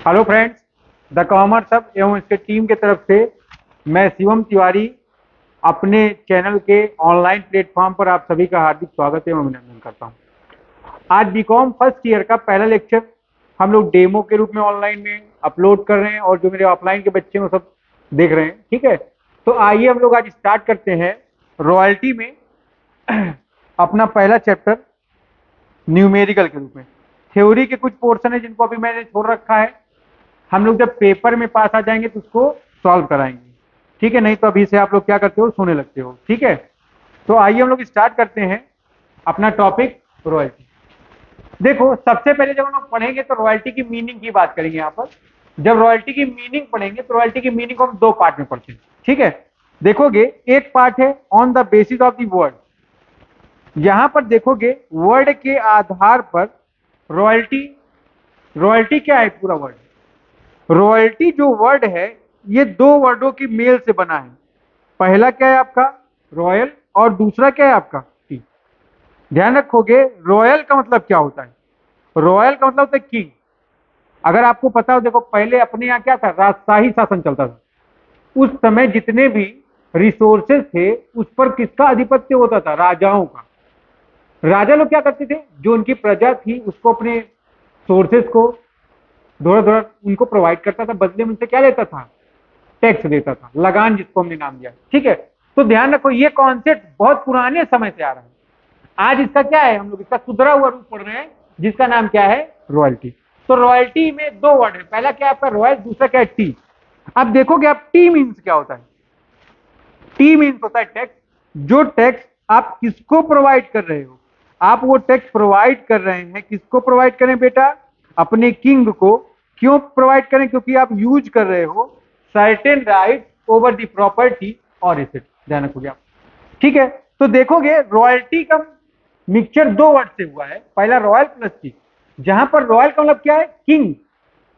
Hello friends, the commerce hub एवं इसके team के तरफ से मैं शिवम तिवारी अपने चैनल के ऑनलाइन प्लेटफॉर्म पर आप सभी का हार्दिक स्वागत एवं अभिनंदन करता हूं। आज बीकॉम फर्स्ट ईयर का पहला लेक्चर हम लोग डेमो के रूप में ऑनलाइन में अपलोड कर रहे हैं और जो मेरे ऑफलाइन के बच्चे हैं वो सब देख रहे हैं। ठीक है, तो आइए हम लोग आज स्टार्ट करते हैं रॉयल्टी में अपना पहला चैप्टर न्यूमेरिकल के रूप में। थ्योरी के कुछ पोर्शन है जिनको अभी मैंने छोड़ रखा है, हम लोग जब पेपर में पास आ जाएंगे तो उसको सॉल्व कराएंगे। ठीक है, नहीं तो अभी से आप लोग क्या करते हो, सोने लगते हो। ठीक है, तो आइए हम लोग स्टार्ट करते हैं अपना टॉपिक रॉयल्टी। देखो, सबसे पहले जब हम लोग पढ़ेंगे तो रॉयल्टी की मीनिंग की बात करेंगे। यहाँ पर जब रॉयल्टी की मीनिंग पढ़ेंगे तो रॉयल्टी की मीनिंग को हम दो पार्ट में पढ़ते हैं। ठीक है, देखोगे एक पार्ट है on the basis of the word. यहां पर देखोगे वर्ड के आधार पर रॉयल्टी, रॉयल्टी क्या है पूरा वर्ड। रॉयल्टी जो वर्ड है ये दो वर्डों की मेल से बना है। पहला क्या है आपका रॉयल और दूसरा क्या है आपका टी। ध्यान रखोगे रॉयल का मतलब क्या होता है। रॉयल का मतलब होता है किंग। अगर आपको पता हो, देखो पहले अपने यहाँ क्या था, राजशाही शासन चलता था। उस समय जितने भी रिसोर्सेज थे उस पर किसका आधिपत्य होता था, राजाओं का। राजा लोग क्या करते थे, जो उनकी प्रजा थी उसको अपने सोर्सेज को थोड़ा थोड़ा उनको प्रोवाइड करता था, बदले में उनसे क्या लेता था, टैक्स देता था, लगान जिसको हमने नाम दिया। ठीक है, तो ध्यान रखो ये कॉन्सेप्ट बहुत पुराने समय से आ रहा है। आज इसका क्या है, हम लोग इसका सुधरा हुआ रूप पढ़ रहे हैं जिसका नाम क्या है, रॉयल्टी। तो रॉयल्टी में दो वर्ड है, पहला क्या है आपका रॉयल, दूसरा क्या है टी। अब देखोगे आप टी मीन्स क्या होता है। टी मीन्स होता है टैक्स। जो टैक्स आप किसको प्रोवाइड कर रहे हो, आप वो टैक्स प्रोवाइड कर रहे हैं, किसको प्रोवाइड करें बेटा, अपने किंग को। क्यों प्रोवाइड करें, क्योंकि आप यूज कर रहे हो certain right over the property और एसेट। ध्यान रखोगे आप। ठीक है, तो देखोगे रॉयल्टी का मिक्सचर दो वर्ड से हुआ है, पहला रॉयल प्लस टी। जहां पर रॉयल का मतलब क्या है, किंग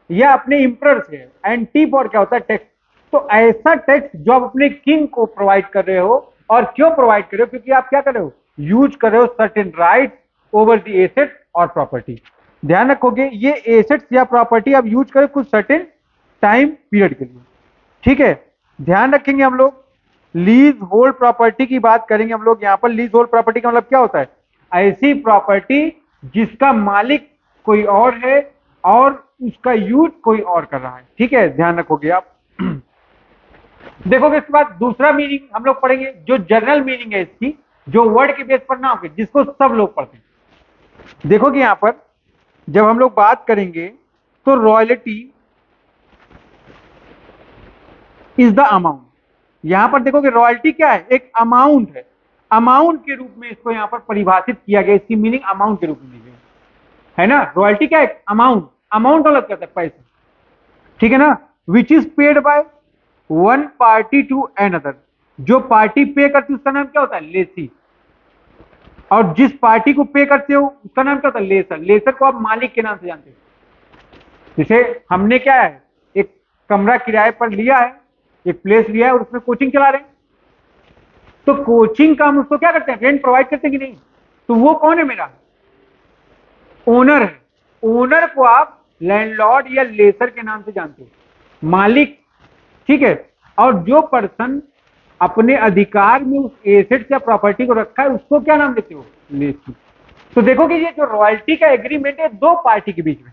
या अपने इंप्रेयर से, एंड टी फॉर क्या होता है, टैक्स। तो ऐसा टैक्स जो आप अपने किंग को प्रोवाइड कर रहे हो, और क्यों प्रोवाइड कर रहे हो, क्योंकि आप क्या कर रहे हो, यूज कर रहे हो certain right over the asset और प्रॉपर्टी। ध्यान रखोगे ये एसेट्स या प्रॉपर्टी आप यूज करें कुछ सर्टेन टाइम पीरियड के लिए। ठीक है, ध्यान रखेंगे हम लोग लीज होल्ड प्रॉपर्टी की बात करेंगे हम लोग। यहां पर लीज होल्ड प्रॉपर्टी का मतलब क्या होता है, ऐसी प्रॉपर्टी जिसका मालिक कोई और है और उसका यूज कोई और कर रहा है। ठीक है, ध्यान रखोगे आप। देखोगे इसके बाद दूसरा मीनिंग हम लोग पढ़ेंगे, जो जनरल मीनिंग है इसकी, जो वर्ड के बेस पर ना होगी, जिसको सब लोग पढ़ते हैं। देखोगे यहां पर जब हम लोग बात करेंगे तो रॉयल्टी इज द अमाउंट। यहां पर देखोगे रॉयल्टी क्या है, एक अमाउंट है। अमाउंट के रूप में इसको यहां पर परिभाषित किया गया, इसकी मीनिंग अमाउंट के रूप में दी गई है ना। रॉयल्टी क्या है, अमाउंट। अमाउंट अलग करता है पैसे। ठीक है ना, which is paid by one party to another. जो पार्टी पे करती है उसका नाम क्या होता है, लेसी। और जिस पार्टी को पे करते हो उसका नाम क्या होता है, लेसर। लेसर को आप मालिक के नाम से जानते हो। जैसे हमने क्या है, एक कमरा किराए पर लिया है, एक प्लेस लिया है और उसमें कोचिंग चला रहे हैं। तो कोचिंग का हम उसको क्या करते हैं, रेंट प्रोवाइड करते हैं कि नहीं। तो वो कौन है, मेरा ओनर है। ओनर को आप लैंडलॉर्ड या लेसर के नाम से जानते हो, मालिक। ठीक है, और जो पर्सन अपने अधिकार में उस एसेट या प्रॉपर्टी को रखा है उसको क्या नाम देते हो, लेसी। तो देखोगे ये जो रॉयल्टी का एग्रीमेंट है दो पार्टी के बीच में,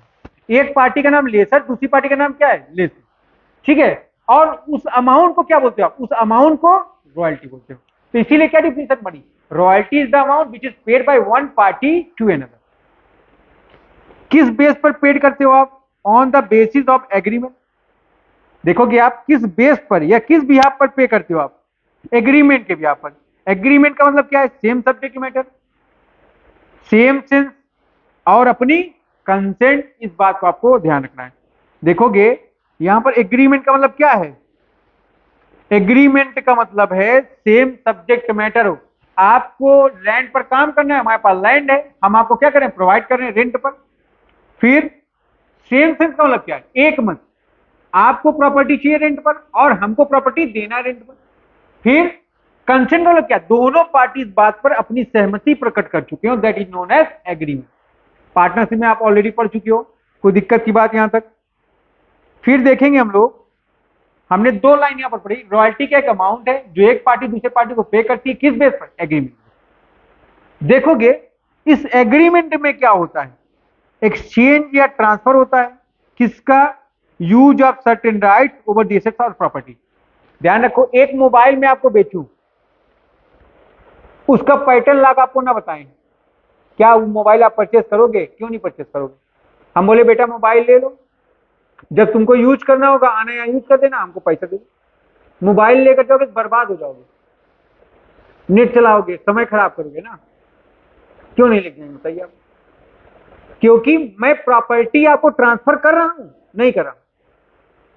एक पार्टी का नाम लेसर, दूसरी पार्टी का नाम क्या है, लेसी। ठीक है, और उस अमाउंट को क्या बोलते हो आप, उस अमाउंट को रॉयल्टी बोलते हो। तो इसीलिए क्या डिफिनेशन बनी, royalty is the amount which is paid by one party to another. किस बेस पर पेड करते हो आप, on the basis of agreement. देखोगे आप किस बेस पर या किस बिहाफ पर पे करते हो आप, एग्रीमेंट के बिहाफ पर। एग्रीमेंट का मतलब क्या है, same subject matter, same sense और अपनी कंसेंट। इस बात को आपको ध्यान रखना है। देखोगे यहां पर एग्रीमेंट का मतलब क्या है, एग्रीमेंट का मतलब है सेम सब्जेक्ट मैटर हो। आपको लैंड पर काम करना है, हमारे पास लैंड है, हम आपको क्या करें, प्रोवाइड कर रहे हैं रेंट पर। फिर सेम सेंस का मतलब क्या है, एक मत, आपको प्रॉपर्टी चाहिए रेंट पर और हमको प्रॉपर्टी देना रेंट पर। फिर कंसेंट मतलब क्या, दोनों पार्टी इस बात पर अपनी सहमति प्रकट कर चुके हो, that is known as agreement. Partnership में आप ऑलरेडी पढ़ चुके हो, कोई दिक्कत की बात यहां तक। फिर देखेंगे हम लोग, हमने दो लाइन यहां पर पढ़ी, रॉयल्टी का एक अमाउंट है जो एक पार्टी दूसरे पार्टी को पे करती है, किस बेस पर? एग्रीमेंट। देखोगे इस एग्रीमेंट में क्या होता है, एक्सचेंज या ट्रांसफर होता है, किसका? Use of certain right over the assets और प्रॉपर्टी। ध्यान रखो, एक मोबाइल में आपको बेचूं, उसका पैटर्न लॉक आपको ना बताएं, क्या वो मोबाइल आप परचेस करोगे? क्यों नहीं परचेस करोगे? हम बोले बेटा मोबाइल ले लो, जब तुमको यूज करना होगा आना यहाँ यूज कर देना, हमको पैसा दे दो। मोबाइल लेकर जाओगे तो बर्बाद हो जाओगे, नेट चलाओगे, समय खराब करोगे ना। क्यों नहीं लिख जाएंगे बताइए आप? क्योंकि मैं प्रॉपर्टी आपको ट्रांसफर कर रहा हूं, नहीं कर रहा हूं,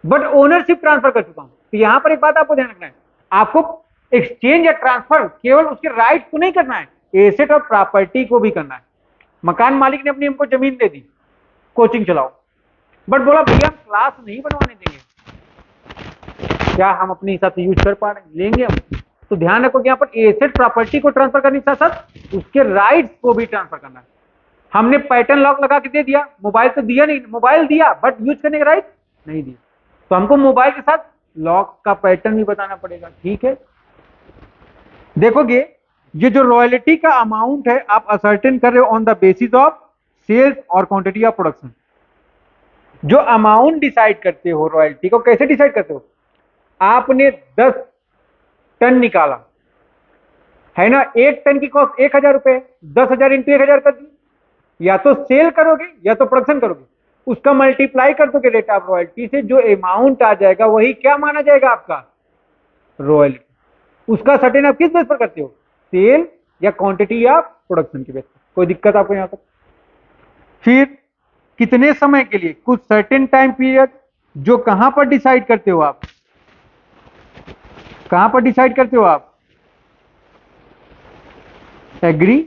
बट ओनरशिप ट्रांसफर कर चुका हूं। तो यहां पर एक बात आपको ध्यान रखना है, आपको एक्सचेंज या ट्रांसफर केवल उसके राइट को नहीं करना है, एसेट और प्रॉपर्टी को भी करना है। मकान मालिक ने अपनी हमको जमीन दे दी, कोचिंग चलाओ, बट बोला भैया हम क्लास नहीं बनवाने देंगे, क्या हम अपने हिसाब से यूज कर पा रहे हैं? लेंगे हम। तो ध्यान रखो कि यहाँ पर एसेट प्रॉपर्टी को ट्रांसफर करने के साथ साथ उसके राइट्स को भी ट्रांसफर करना है। हमने पैटर्न लॉक लगा के दे दिया, मोबाइल तो दिया नहीं, मोबाइल दिया बट यूज करने का राइट नहीं दिया, तो हमको मोबाइल के साथ लॉक का पैटर्न भी बताना पड़ेगा। ठीक है, देखोगे ये जो रॉयल्टी का अमाउंट है आप असर्टेन कर रहे हो on the basis of sales और क्वांटिटी ऑफ प्रोडक्शन। जो अमाउंट डिसाइड करते हो रॉयल्टी को, कैसे डिसाइड करते हो? आपने 10 टन निकाला है ना, 1 टन की कॉस्ट 1000 रुपए, 10,000 इंटू 1000 कर दी, या तो सेल करोगे या तो प्रोडक्शन करोगे, उसका मल्टीप्लाई कर दोगे रेट ऑफ रॉयल्टी से, जो अमाउंट आ जाएगा वही क्या माना जाएगा आपका? रॉयल्टी। उसका सर्टेन आप किस बेस पर करते हो? सेल या क्वांटिटी या प्रोडक्शन की बेस पर। कोई दिक्कत आपको यहां तक? फिर कितने समय के लिए? कुछ सर्टेन टाइम पीरियड, जो कहां पर डिसाइड करते हो आप? कहां पर डिसाइड करते हो आप? एग्री।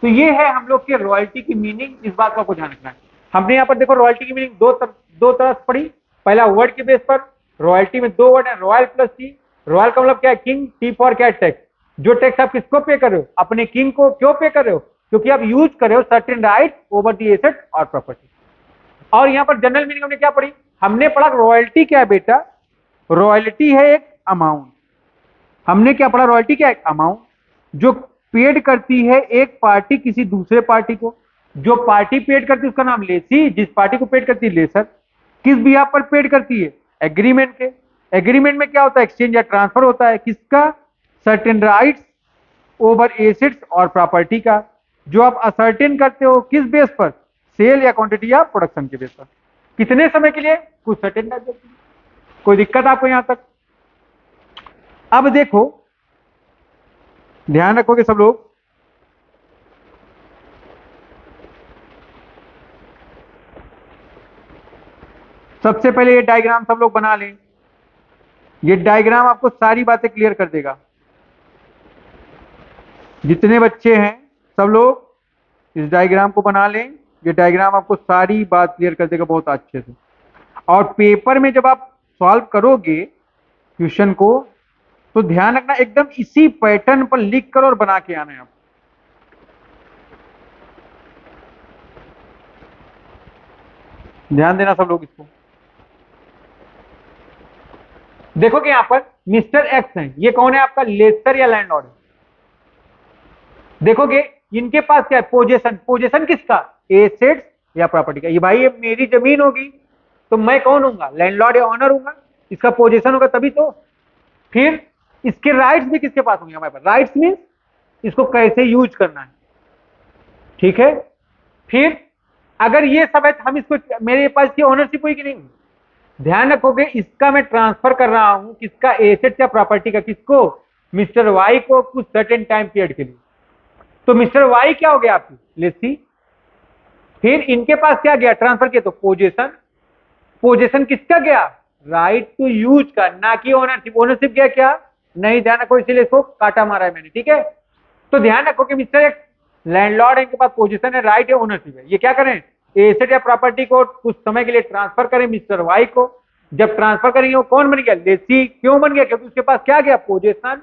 तो ये है हम लोग के रॉयल्टी की मीनिंग, इस बात का आपको ध्यान रखना है। हमने यहाँ पर देखो रॉयल्टी की मीनिंग दो तरह से पढ़ी। पहला वर्ड के बेस पर, रॉयल्टी में 2 वर्ड है, रॉयल प्लस टी। रॉयल का मतलब क्या है? किंग। टी फॉर क्या है? टैक्स। जो टैक्स आप किसको पे कर रहे हो? अपने किंग को। क्यों पे कर रहे हो? क्योंकि आप यूज कर रहे हो certain right over the asset और प्रॉपर्टी। और यहाँ पर जनरल मीनिंग हमने क्या पढ़ी? हमने पढ़ा रॉयल्टी क्या है बेटा? रॉयल्टी है एक अमाउंट। हमने क्या पढ़ा? रॉयल्टी क्या है? अमाउंट जो पेड करती है एक पार्टी किसी दूसरे पार्टी को। जो पार्टी पेड करती है उसका नाम लेसी, जिस पार्टी को पेड करती है लेसर। किस बिहाफ पर पेड करती है? एग्रीमेंट के। एग्रीमेंट में क्या होता है? एक्सचेंज या ट्रांसफर होता है, किसका? सर्टेन राइट्स ओवर एसेट्स और प्रॉपर्टी का, जो आप असर्टेन करते हो किस बेस पर? सेल या क्वांटिटी या प्रोडक्शन के बेस पर। कितने समय के लिए? कुछ सर्टेन टाइम के लिए। कोई दिक्कत आपको यहां तक? अब देखो, ध्यान रखोगे सब लोग, सबसे पहले ये डायग्राम सब लोग बना लें। ये डायग्राम आपको सारी बातें क्लियर कर देगा। जितने बच्चे हैं सब लोग इस डायग्राम को बना लें, ये डायग्राम आपको सारी बात क्लियर कर देगा बहुत अच्छे से। और पेपर में जब आप सॉल्व करोगे क्वेश्चन को, तो ध्यान रखना एकदम इसी पैटर्न पर लिख कर और बना के आना है आप। ध्यान देना सब लोग इसको। देखो कि यहां पर मिस्टर एक्स है, ये कौन है आपका? लेसर या लैंडलॉर्ड। देखोगे इनके पास क्या है? पोजेशन। पोजेशन किसका? एसेट्स या प्रॉपर्टी का। ये भाई ये मेरी जमीन होगी तो मैं कौन हूंगा? लैंडलॉर्ड या ऑनर हूंगा। इसका पोजेशन होगा तभी तो। फिर इसके राइट्स भी किसके पास होंगे? हमारे पास। राइट्स मीन्स इसको कैसे यूज करना है, ठीक है। फिर अगर ये सब है तो हम इसको, मेरे पास की ओनरशिप हुई कि नहीं? ध्यान रखोगे इसका मैं ट्रांसफर कर रहा हूं, किसका? एसेट या प्रॉपर्टी का। किसको? मिस्टर वाई को, कुछ सर्टेन टाइम पीरियड के लिए। तो मिस्टर वाई क्या हो गया आपकी? लेसी। फिर इनके पास क्या गया? ट्रांसफर किया तो पोजेशन। पोजेशन किसका गया? राइट टू यूज का, ना कि ओनरशिप। ओनरशिप गया क्या? नहीं। ध्यान रखो, इसीलिए इसको काटा मारा है मैंने, ठीक है। तो ध्यान रखो कि मिस्टर एक लैंडलॉर्ड है, इनके पास पोजीशन है, राइट है, ओनरशिप है। ये क्या करें? एसेट या प्रॉपर्टी को कुछ समय के लिए ट्रांसफर करें मिस्टर वाई को। जब ट्रांसफर करेंगे वो कौन बन गया? लेसी। क्यों बन गया? क्योंकि उसके पास क्या गया? पोजीशन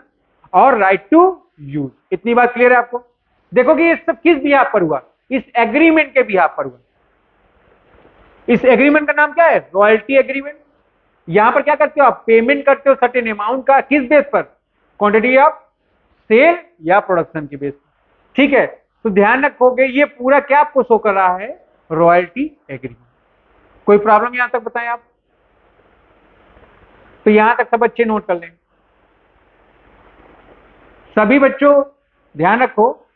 और राइट टू यूज। इतनी बात क्लियर है आपको? देखो कि ये सब किस बिहाफ पर हुआ? इस एग्रीमेंट के बिहाफ पर हुआ। इस एग्रीमेंट का नाम क्या है? Royalty agreement. यहां पर क्या करते हो आप? पेमेंट करते हो सर्टेन अमाउंट का, किस बेस पर? क्वांटिटी ऑफ सेल या प्रोडक्शन के बेस पर। ठीक है, तो ध्यान रखोगे ये पूरा क्या आपको शो कर रहा है? Royalty agreement. कोई प्रॉब्लम यहां तक बताएं आप? तो यहां तक सब बच्चे नोट कर लें। सभी बच्चों ध्यान रखो,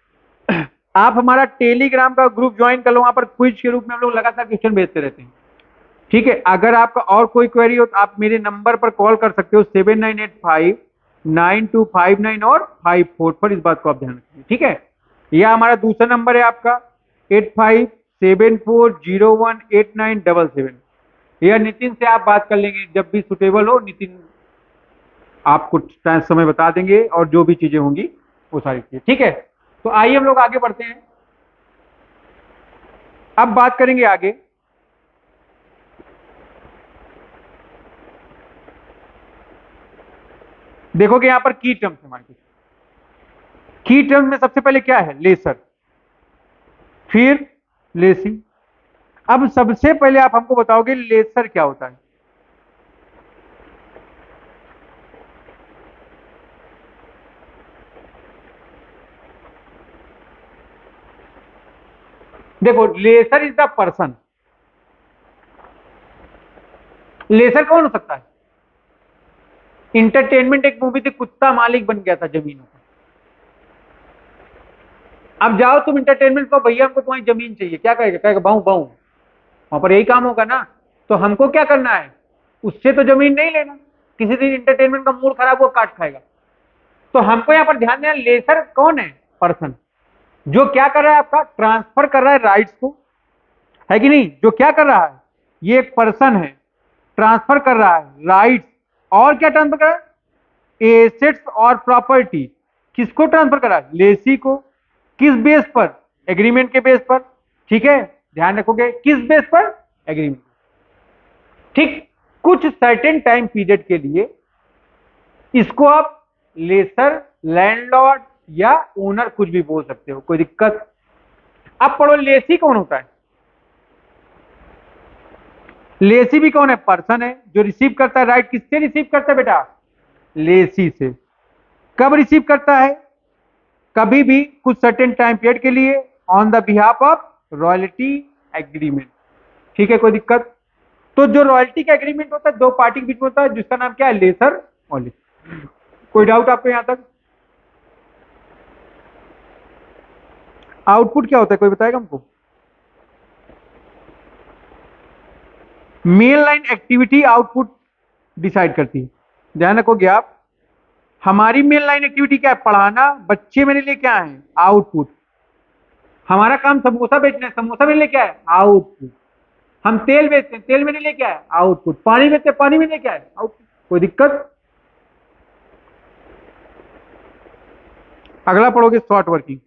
आप हमारा टेलीग्राम का ग्रुप ज्वाइन कर लो, वहां पर क्विज के रूप में हम लोग लगातार क्वेश्चन भेजते रहते हैं। ठीक है, अगर आपका और कोई क्वेरी हो तो आप मेरे नंबर पर कॉल कर सकते हो, 79859259 और 54 पर। इस बात को आप ध्यान रखिए। ठीक है, यह हमारा दूसरा नंबर है आपका 8574018977। यह नितिन से आप बात कर लेंगे, जब भी सुटेबल हो नितिन आपको समय बता देंगे और जो भी चीजें होंगी वो सारी चीजें। ठीक है, तो आइए हम लोग आगे बढ़ते हैं। अब बात करेंगे आगे। देखोगे यहां पर की टर्म्स है हमारे। की टर्म में सबसे पहले क्या है? लेसर, फिर लेसी। अब सबसे पहले आप हमको बताओगे लेसर क्या होता है? देखो, lessor is the person. Lessor कौन हो सकता है? इंटरटेनमेंट एक मूवी थी, कुत्ता मालिक बन गया था जमीनों का। अब जाओ तुम इंटरटेनमेंट को, भैया हमको तुम्हारी जमीन चाहिए, क्या कहेगा? कहेगा बाऊ बाऊ। वहां पर यही काम होगा ना। तो हमको क्या करना है? उससे तो जमीन नहीं लेना। किसी दिन इंटरटेनमेंट का मूड खराब हुआ, काट खाएगा। तो हमको यहां पर ध्यान देना, लेसर कौन है? पर्सन। जो क्या कर रहा है? आपका ट्रांसफर कर रहा है राइट्स को, है कि नहीं? जो क्या कर रहा है? ये एक पर्सन है, ट्रांसफर कर रहा है राइट्स। और क्या ट्रांसफर कर रहा है? एसेट्स और प्रॉपर्टी। किसको ट्रांसफर कर रहा है? लेसी को। किस बेस पर? एग्रीमेंट के बेस पर। ठीक है, ध्यान रखोगे किस बेस पर? एग्रीमेंट। ठीक, कुछ सर्टेन टाइम पीरियड के लिए इसको आप लेसर, लैंडलॉर्ड या ओनर कुछ भी बोल सकते हो, कोई दिक्कत। अब पढ़ो, लेसी कौन होता है? लेसी भी कौन है? पर्सन है जो रिसीव करता है राइट। किससे रिसीव करता है बेटा? लेसी से। कब रिसीव करता है? कभी भी कुछ सर्टेन टाइम पीरियड के लिए, on the behalf of royalty agreement. ठीक है, कोई दिक्कत? तो जो रॉयल्टी का एग्रीमेंट होता है दो पार्टी के बीच में होता है, जिसका नाम क्या है? लेसर और लेसी। कोई डाउट आपको यहां तक? आउटपुट क्या होता है, कोई बताएगा हमको? Main line activity output decide करती है। ध्यान रखोगे आप, हमारी मेन लाइन एक्टिविटी क्या है? पढ़ाना। बच्चे मेरे लिए क्या है? आउटपुट। हमारा काम समोसा बेचना है, समोसा मेरे लिए क्या है? आउटपुट। हम तेल बेचते हैं, तेल मेरे लिए क्या है? आउटपुट। पानी बेचते हैं, पानी मेरे लिए क्या है? आउटपुट। कोई दिक्कत? अगला पढ़ोगे शॉर्ट वर्किंग।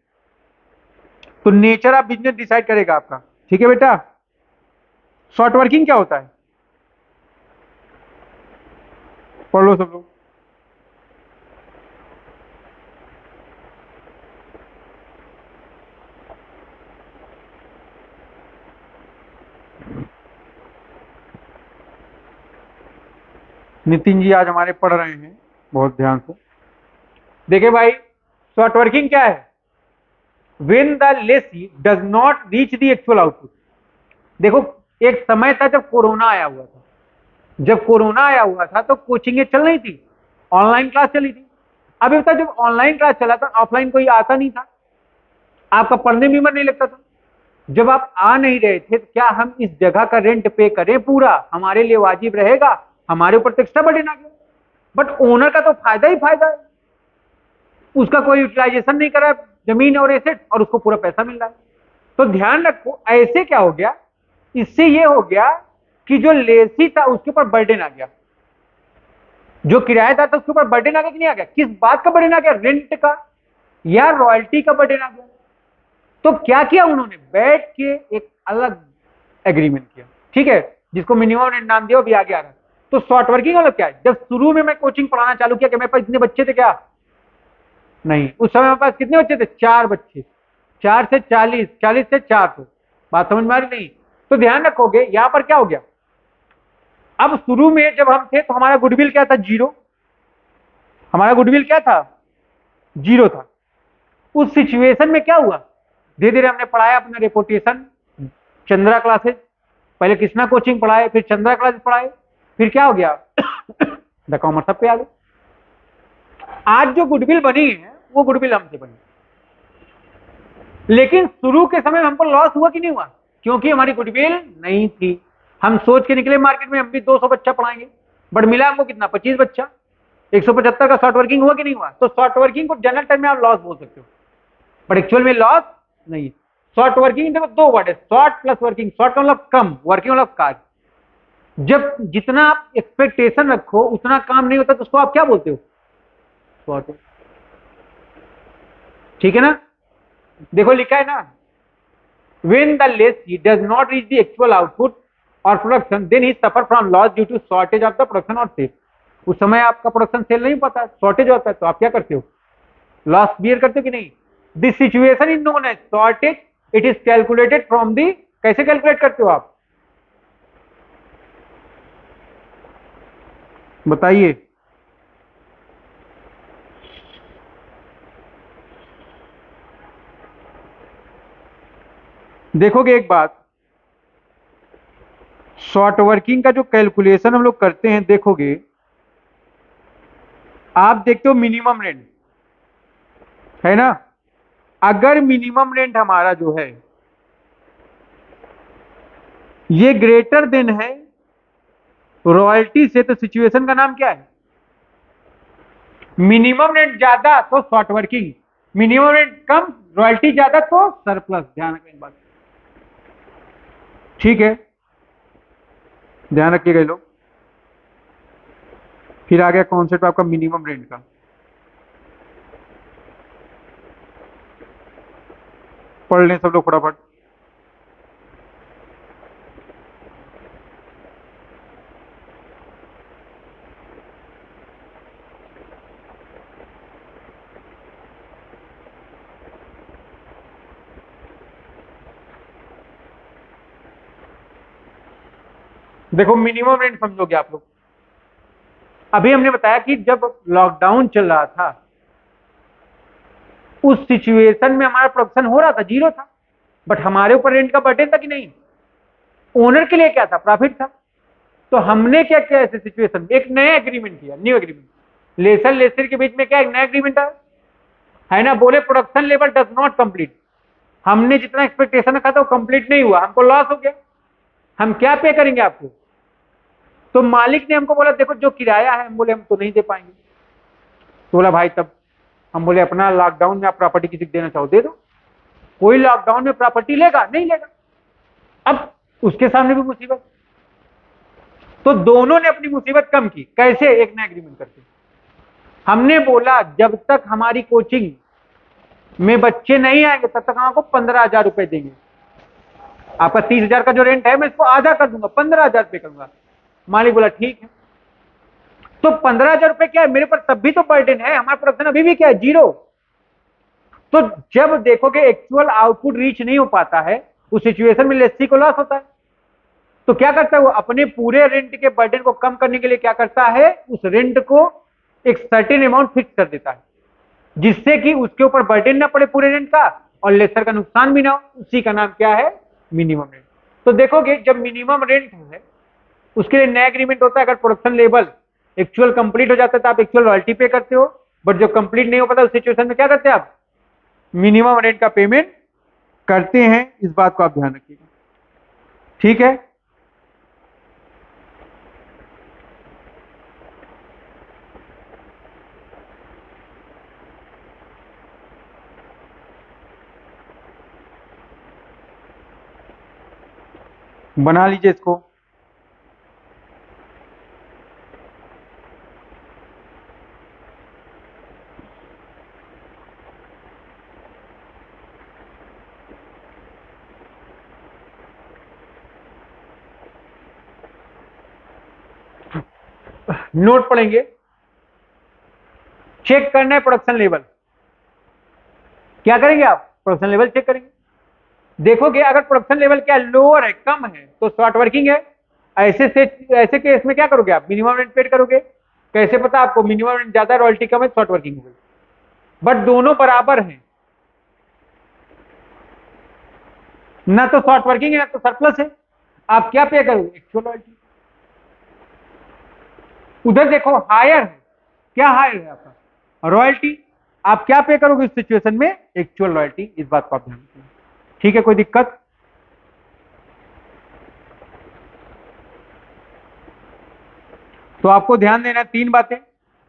तो नेचर ऑफ बिजनेस डिसाइड करेगा आपका। ठीक है बेटा, शॉर्ट वर्किंग क्या होता है? पढ़ लो सब लोग। नितिन जी आज हमारे पढ़ रहे हैं बहुत ध्यान से। देखिए भाई, शॉर्ट वर्किंग क्या है? When the Lesi does not reach the actual output. देखो, एक समय था जब कोरोना आया हुआ था। जब कोरोना आया हुआ था तो कोचिंगें चल रही थी, ऑनलाइन क्लास चली थी। अभी बता, जब ऑनलाइन क्लास चला था ऑफलाइन कोई आता नहीं था, आपका पढ़ने में मन नहीं लगता था। जब आप आ नहीं रहे थे तो क्या हम इस जगह का रेंट पे करें पूरा? हमारे लिए वाजिब रहेगा? हमारे ऊपर तो एक्स्ट्रा बर्डन आ गया। बट ओनर का तो फायदा ही फायदा है, उसका कोई यूटिलाइजेशन नहीं कर रहा है जमीन और एसेट, और उसको पूरा पैसा मिल रहा है। तो ध्यान रखो, ऐसे क्या हो गया? इससे ये हो गया कि जो लेसी था उसके ऊपर बर्डन आ गया, जो किराएदार था उसके ऊपर बर्डन आ गया कि नहीं आ गया? किस बात का बर्डन आ गया? रेंट का या रॉयल्टी का बर्डन आ गया। तो क्या किया उन्होंने? बैठ के एक अलग एग्रीमेंट किया। ठीक है, जिसको मिनिमम रेंट नाम दिया, वो भी आगे आ रहा है। तो शॉर्ट वर्किंग मतलब क्या है? जब शुरू में मैं कोचिंग पढ़ाना चालू किया, कि मेरे पास इतने बच्चे थे क्या? नहीं, उस समय मेरे पास कितने बच्चे थे? 4 बच्चे। 4 से 40, 40 से 400। बात समझ में आ रही नहीं? तो ध्यान रखोगे यहां पर क्या हो गया, अब शुरू में जब हम थे तो हमारा गुडविल क्या था, जीरो। हमारा गुडविल क्या था, जीरो था। उस सिचुएशन में क्या हुआ, धीरे धीरे हमने पढ़ाया अपना रेपुटेशन, चंद्रा क्लासेस, पहले कृष्णा कोचिंग पढ़ाए, फिर चंद्रा क्लासेस पढ़ाए, फिर क्या हो गया द कॉमर्स हब पे आ गए। आज जो गुडविल बनी है वो गुडविल हमसे बनी, लेकिन शुरू के समय हमको लॉस हुआ कि नहीं हुआ, क्योंकि हमारी गुडविल नहीं थी। हम सोच के निकले मार्केट में हम भी 200 बच्चा पढ़ाएंगे, बट मिला हमको कितना, 25 बच्चा, 175 का शॉर्ट वर्किंग हुआ कि नहीं हुआ। तो शॉर्ट वर्किंग को जनरल टर्म में आप लॉस बोल सकते हो, बट एक्चुअल में लॉस नहीं। शॉर्ट वर्किंग देखो दो वर्ड है, शॉर्ट प्लस वर्किंग। शॉर्ट का मतलब कम, वर्किंग मतलब कार्य। जब जितना आप एक्सपेक्टेशन रखो उतना काम नहीं होता तो उसको आप क्या बोलते हो, शॉर्ट। ठीक है ना, देखो लिखा है ना, when the lessee does not reach the actual output or production then he suffer from loss due to shortage of the production or sale। उस समय आपका प्रोडक्शन सेल नहीं पाता, शॉर्टेज होता है, तो आप क्या करते हो, लॉस बियर करते हो कि नहीं। This situation is known as shortage, it is calculated from the, कैसे कैलकुलेट करते हो आप बताइए। देखोगे एक बात, शॉर्ट वर्किंग का जो कैलकुलेशन हम लोग करते हैं, देखोगे आप देखते हो मिनिमम रेंट है ना। अगर मिनिमम रेंट हमारा जो है ये ग्रेटर देन है रॉयल्टी से, तो सिचुएशन का नाम क्या है, मिनिमम रेंट ज्यादा तो शॉर्ट वर्किंग, मिनिमम रेंट कम रॉयल्टी ज्यादा तो सरप्लस। ध्यान रखें बात, ठीक है, ध्यान रखिएगा लोग। फिर आ गया कॉन्सेप्ट आपका मिनिमम रेंट का। पढ़ लें सब लोग फटाफट। देखो मिनिमम रेंट समझोगे आप लोग, अभी हमने बताया कि जब लॉकडाउन चल रहा था उस सिचुएशन में हमारा प्रोडक्शन हो रहा था, जीरो था, बट हमारे ऊपर रेंट का बर्डन था कि नहीं, ओनर के लिए क्या था, प्रॉफिट था। तो हमने क्या किया ऐसे सिचुएशन में, एक नया एग्रीमेंट किया, न्यू एग्रीमेंट, लेसर लेसर के बीच में क्या एक नया एग्रीमेंट है ना। बोले production level does not complete, हमने जितना एक्सपेक्टेशन रखा था वो कंप्लीट नहीं हुआ, हमको लॉस हो गया, हम क्या पे करेंगे आपको। तो मालिक ने हमको बोला देखो जो किराया है, हम बोले हम तो नहीं दे पाएंगे। तो बोला भाई तब, हम बोले अपना लॉकडाउन में आप प्रॉपर्टी किसी को देना चाहो दे दो। कोई लॉकडाउन में प्रॉपर्टी लेगा, नहीं लेगा। अब उसके सामने भी मुसीबत, तो दोनों ने अपनी मुसीबत कम की, कैसे, एक नया एग्रीमेंट करके। हमने बोला जब तक हमारी कोचिंग में बच्चे नहीं आएंगे तब तक हम आपको 15,000 रुपए देंगे। आपका 30,000 का जो रेंट है मैं इसको आधा कर दूंगा, 15,000 रुपए करूंगा। मालिक बोला ठीक है। तो 15,000 रुपए क्या है मेरे पर, तब भी तो बर्डन है, हमारा प्रोडक्शन अभी भी क्या है, जीरो। तो जब देखोगे एक्चुअल आउटपुट रीच नहीं हो पाता है उस सिचुएशन में लेसी को लॉस होता है। तो क्या करता है वो, अपने पूरे रेंट के बर्डन को कम करने के लिए क्या करता है, उस रेंट को एक सर्टेन अमाउंट फिक्स कर देता है, जिससे कि उसके ऊपर बर्डन ना पड़े पूरे रेंट का और लेसर का नुकसान भी ना हो। उसी का नाम क्या है, मिनिमम रेंट। तो देखोगे जब मिनिमम रेंट है उसके लिए नया एग्रीमेंट होता है। अगर प्रोडक्शन लेवल एक्चुअल कंप्लीट हो जाता है तो आप एक्चुअल रॉयल्टी पे करते हो, बट जब कंप्लीट नहीं हो पाता उस सिचुएशन में क्या करते हैं आप, मिनिमम रेंट का पेमेंट करते हैं। इस बात को आप ध्यान रखिएगा, ठीक है। बना लीजिए इसको। नोट पढ़ेंगे, चेक करना है प्रोडक्शन लेवल। क्या करेंगे आप, प्रोडक्शन लेवल चेक करेंगे। देखोगे अगर प्रोडक्शन लेवल क्या लोअर है, कम है, तो शॉर्ट वर्किंग है। ऐसे केस में क्या करोगे आप, मिनिमम रेंट पेड करोगे। कैसे पता आपको, मिनिमम रेंट ज्यादा रॉयल्टी कम है, शॉर्ट वर्किंग हो गई। बट दोनों बराबर हैं, ना तो शॉर्ट वर्किंग है ना तो सरप्लस है। आप क्या पे करोगे, एक्चुअल रॉयल्टी। उधर देखो हायर है, क्या हायर है आपका, रॉयल्टी। आप क्या पे करोगे इस सिचुएशन में, एक्चुअल रॉयल्टी। इस बात को आप ध्यान रखिए। ठीक है, कोई दिक्कत। तो आपको ध्यान देना है तीन बातें।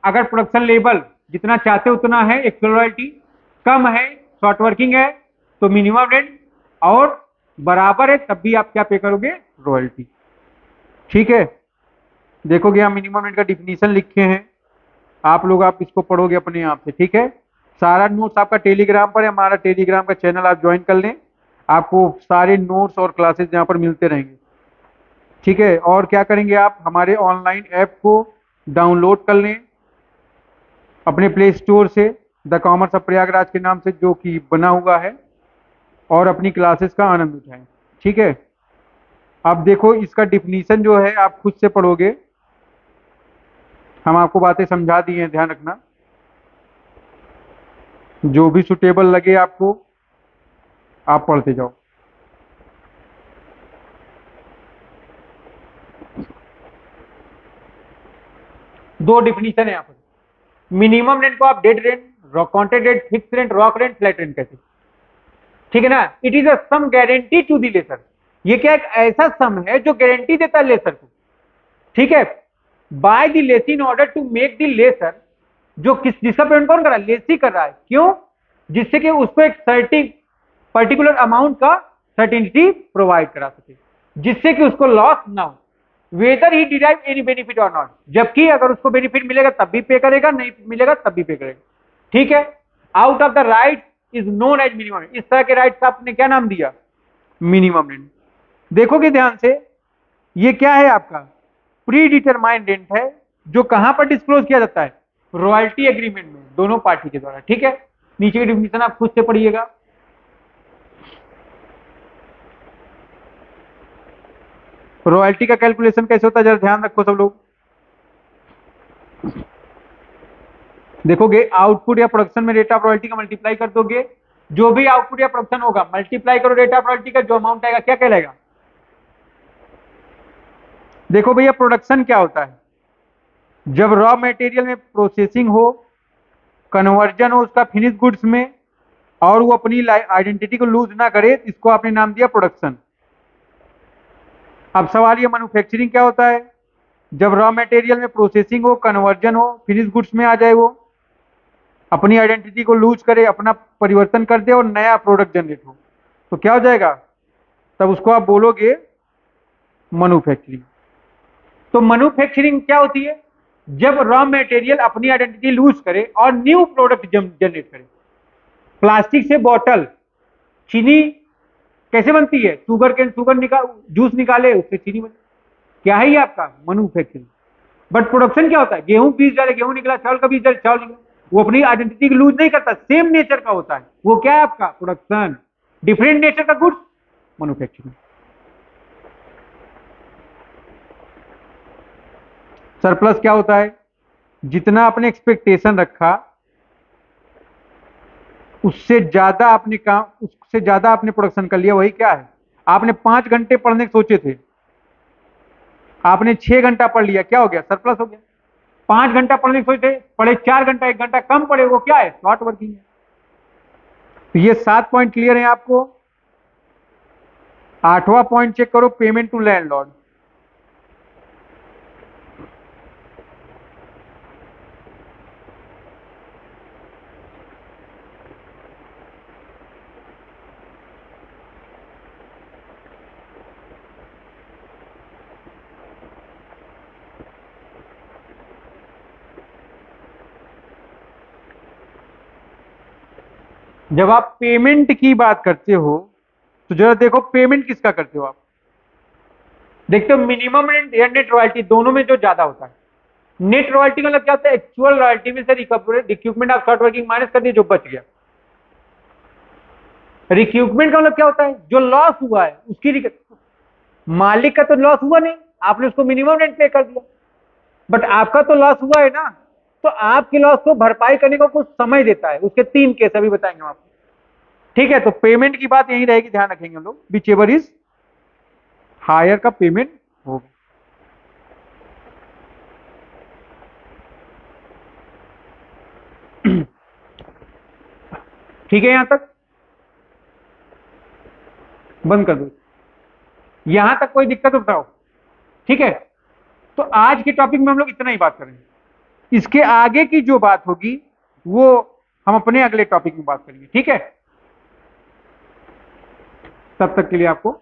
अगर प्रोडक्शन लेवल जितना चाहते उतना है, एक्चुअल रॉयल्टी। कम है, शॉर्ट वर्किंग है, तो मिनिमम रेंट। और बराबर है तब भी आप क्या पे करोगे, रॉयल्टी। ठीक है, देखोगे हम मिनिमम रेंट का डिफिनीशन लिखे हैं, आप इसको पढ़ोगे अपने आप से। ठीक है, सारा नोट्स आपका टेलीग्राम पर है, हमारा टेलीग्राम का चैनल आप ज्वाइन कर लें, आपको सारे नोट्स और क्लासेस यहाँ पर मिलते रहेंगे। ठीक है, और क्या करेंगे आप, हमारे ऑनलाइन ऐप को डाउनलोड कर लें अपने प्ले स्टोर से, द कॉमर्स ऑफ प्रयागराज के नाम से जो कि बना हुआ है, और अपनी क्लासेस का आनंद उठाएं। ठीक है, अब देखो इसका डिफिनीशन जो है आप खुद से पढ़ोगे, हम आपको बातें समझा दिए हैं, ध्यान रखना। जो भी सुटेबल लगे आपको आप पढ़ते जाओ। दो डिफिनीशन है यहाँ पर। मिनिमम रेंट को आप dead rent, contract rent, fix rent, rock rent, flat rent कहते हैं। ठीक है ना, it is a sum guarantee to the lessor. ये क्या एक ऐसा सम है जो गारंटी देता है लेसर को। ठीक है, by the lessee in order to make the lessor, जो जिसका पेमेंट कौन कर रहा है, लेसी कर रहा है। क्यों, जिससे कि उसको एक सर्टिन पर्टिकुलर अमाउंट का सर्टिनिटी प्रोवाइड करा सके, जिससे कि उसको लॉस ना हो, वेदर ही डिराइव एनी बेनिफिट और नॉट। जबकि अगर उसको बेनिफिट मिलेगा तब भी पे करेगा, नहीं मिलेगा तब भी पे करेगा। ठीक है, out of the right is known as minimum. इस तरह के राइट का आपने क्या नाम दिया, मिनिमम रेंट। देखोगे ध्यान से, ये क्या है आपका, प्री डिटरमाइंड रेंट है, जो कहां पर डिस्क्लोज किया जाता है, रॉयल्टी एग्रीमेंट में, दोनों पार्टी के द्वारा। ठीक है, नीचे की डिफिनीशन आप खुद से पढ़िएगा। रॉयल्टी का कैलकुलेशन कैसे होता है, जरा ध्यान रखो सब लोग। देखोगे आउटपुट या प्रोडक्शन में रेट ऑफ रॉयल्टी का मल्टीप्लाई कर दोगे, जो भी आउटपुट या प्रोडक्शन होगा मल्टीप्लाई करो रेट ऑफ रॉयल्टी का, जो अमाउंट आएगा क्या कहलाएगा। देखो भैया, प्रोडक्शन क्या होता है, जब रॉ मटेरियल में प्रोसेसिंग हो, कन्वर्जन हो उसका फिनिश गुड्स में, और वो अपनी आइडेंटिटी को लूज ना करे, इसको आपने नाम दिया प्रोडक्शन। अब सवाल ये, मैन्युफैक्चरिंग क्या होता है, जब रॉ मटेरियल में प्रोसेसिंग हो, कन्वर्जन हो, फिनिश गुड्स में आ जाए, वो अपनी आइडेंटिटी को लूज करे, अपना परिवर्तन कर दे और नया प्रोडक्ट जनरेट हो, तो क्या हो जाएगा, तब उसको आप बोलोगे मैन्युफैक्चरिंग। तो मैन्युफैक्चरिंग क्या होती है, जब रॉ मटेरियल अपनी आइडेंटिटी लूज करे और न्यू प्रोडक्ट जनरेट करे। प्लास्टिक से बॉटल, चीनी कैसे बनती है, शुगर निकाल, जूस निकाले उससे चीनी बने, क्या है ये आपका मैन्युफैक्चरिंग। बट प्रोडक्शन क्या होता है, गेहूं बीज डाले गेहूं निकला, चावल का बीज डाले चावल निकला, वो अपनी आइडेंटिटी को लूज नहीं करता, सेम नेचर का होता है, वो क्या है आपका प्रोडक्शन। डिफरेंट नेचर का गुड्स, मैन्युफैक्चरिंग। सरप्लस क्या होता है, जितना आपने एक्सपेक्टेशन रखा उससे ज्यादा आपने प्रोडक्शन कर लिया, वही क्या है, आपने 5 घंटे पढ़ने के सोचे थे, आपने 6 घंटा पढ़ लिया, क्या हो गया, सरप्लस हो गया। 5 घंटा पढ़ने के सोचे थे, पढ़े 4 घंटा, 1 घंटा कम पढ़े, वो क्या है, शॉर्ट वर्किंग है। तो ये 7 पॉइंट क्लियर है आपको। 8वां पॉइंट चेक करो, पेमेंट टू लैंडलॉर्ड। जब आप पेमेंट की बात करते हो तो जरा देखो पेमेंट किसका करते हो आप, देखते हो मिनिमम रेंट या नेट रॉयल्टी, दोनों में जो ज्यादा होता है। नेट रॉयल्टी का मतलब क्या होता है, एक्चुअल रॉयल्टी में से रिकवर्ड इक्विपमेंट आप शॉर्ट वर्किंग माइनस कर दिए, जो बच गया। रिक्यूपमेंट का मतलब क्या होता है, जो लॉस हुआ है उसकी मालिक का तो लॉस हुआ नहीं, आपने उसको मिनिमम रेंट पे कर दिया, बट आपका तो लॉस हुआ है ना, तो आपके लॉस को भरपाई करने को कुछ समय देता है। उसके 3 केस अभी बताएंगे हम आपको। ठीक है, तो पेमेंट की बात यही रहेगी, ध्यान रखेंगे हम लोग, विच एवर इज हायर का पेमेंट होगा। ठीक है, यहां तक बंद कर दो, यहां तक कोई दिक्कत बताओ। ठीक है, तो आज के टॉपिक में हम लोग इतना ही बात करेंगे, इसके आगे की जो बात होगी वो हम अपने अगले टॉपिक में बात करेंगे। ठीक है, तब तक के लिए आपको